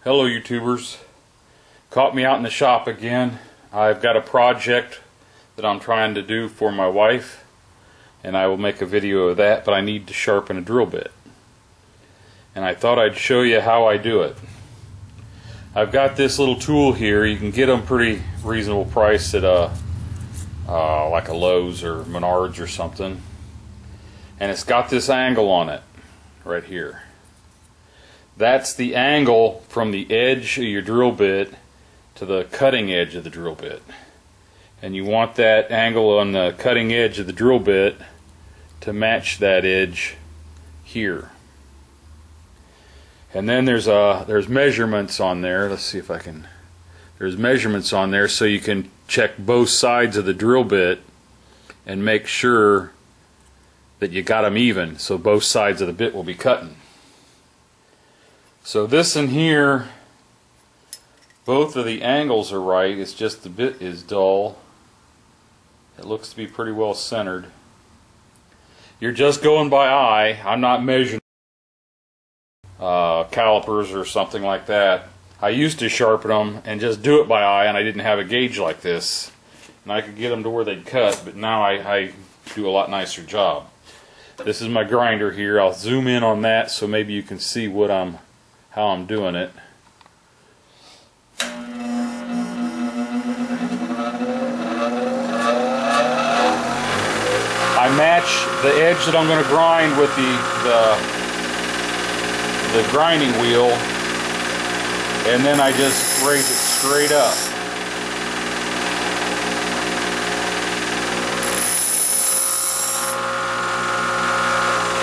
Hello YouTubers. Caught me out in the shop again. I've got a project that I'm trying to do for my wife, and I will make a video of that, but I need to sharpen a drill bit. And I thought I'd show you how I do it. I've got this little tool here. You can get them pretty reasonable price at like a Lowe's or Menards or something. And it's got this angle on it right here. That's the angle from the edge of your drill bit to the cutting edge of the drill bit. And you want that angle on the cutting edge of the drill bit to match that edge here. And then there's measurements on there. Let's see if I can. There's measurements on there so you can check both sides of the drill bit and make sure that you got them even, so both sides of the bit will be cutting. So this in here, both of the angles are right. It's just the bit is dull. It looks to be pretty well centered. You're just going by eye. I'm not measuring calipers or something like that. I used to sharpen them and just do it by eye, and I didn't have a gauge like this, and I could get them to where they'd cut, but now I do a lot nicer job. This is my grinder here. I'll zoom in on that so maybe you can see how I'm doing it. I match the edge that I'm going to grind with the grinding wheel, and then I just raise it straight up.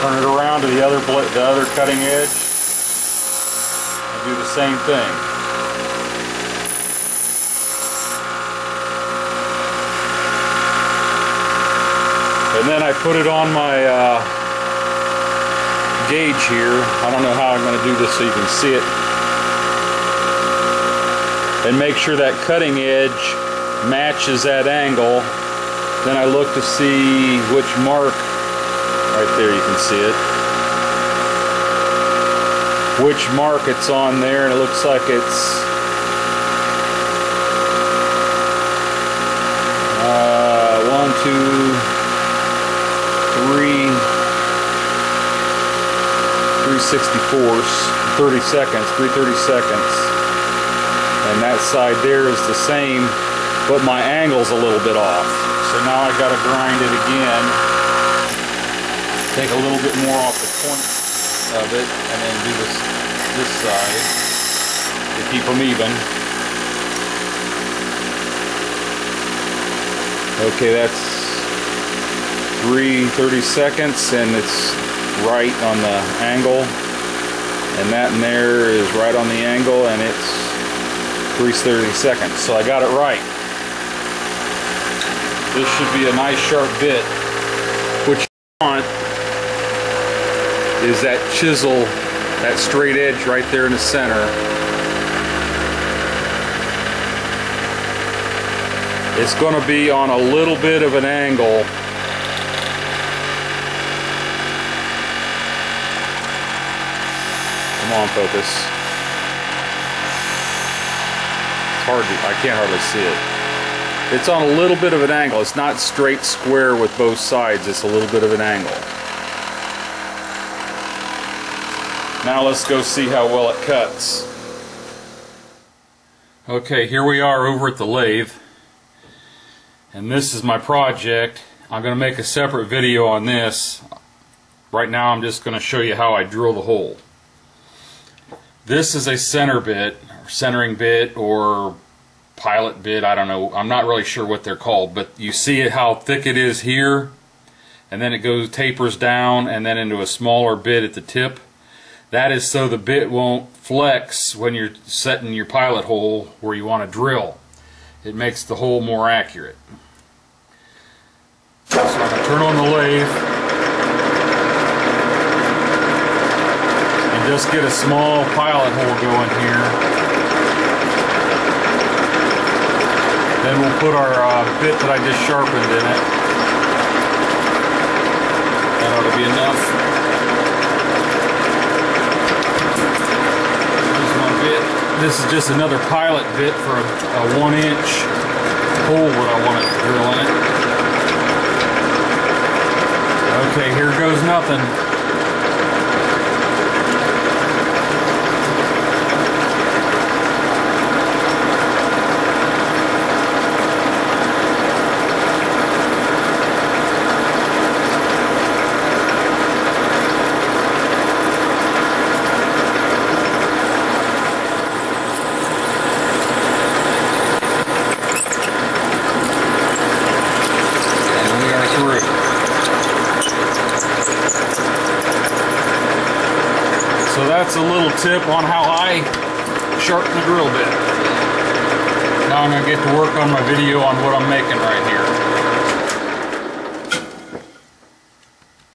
Turn it around to the other cutting edge and do the same thing. And then I put it on my gauge here. I don't know how I'm going to do this so you can see it. And make sure that cutting edge matches that angle. Then I look to see which mark, right there you can see it, which mark it's on there, and it looks like it's 1, 2, 3 3/64, 30 seconds, 3/30 seconds. And that side there is the same, but my angle's a little bit off. So now I got to grind it again. Take a little bit more off the point of it, and then do this side to keep them even. Okay, that's 3/30 seconds, and it's right on the angle, and that in there is right on the angle, and it's 3/30 seconds. So I got it right. This should be a nice sharp bit. What you want is that chisel, that straight edge right there in the center. It's going to be on a little bit of an angle. Come on, focus. It's hard to, I can't hardly see it. It's on a little bit of an angle. It's not straight square with both sides. It's a little bit of an angle. Now let's go see how well it cuts. Okay, here we are over at the lathe, and this is my project. I'm going to make a separate video on this. Right now I'm just going to show you how I drill the hole. This is a center bit, or centering bit, or pilot bit, I don't know. I'm not really sure what they're called, but you see it, how thick it is here, and then it tapers down and then into a smaller bit at the tip. That is so the bit won't flex when you're setting your pilot hole where you want to drill. It makes the hole more accurate. So I'm going to turn on the lathe and just get a small pilot hole going here. Then we'll put our bit that I just sharpened in it. That ought to be enough. Here's my bit. This is just another pilot bit for a 1-inch hole that I want to drill in it. Okay, here goes nothing. So that's a little tip on how I sharpen the drill bit. Now I'm going to get to work on my video on what I'm making right here.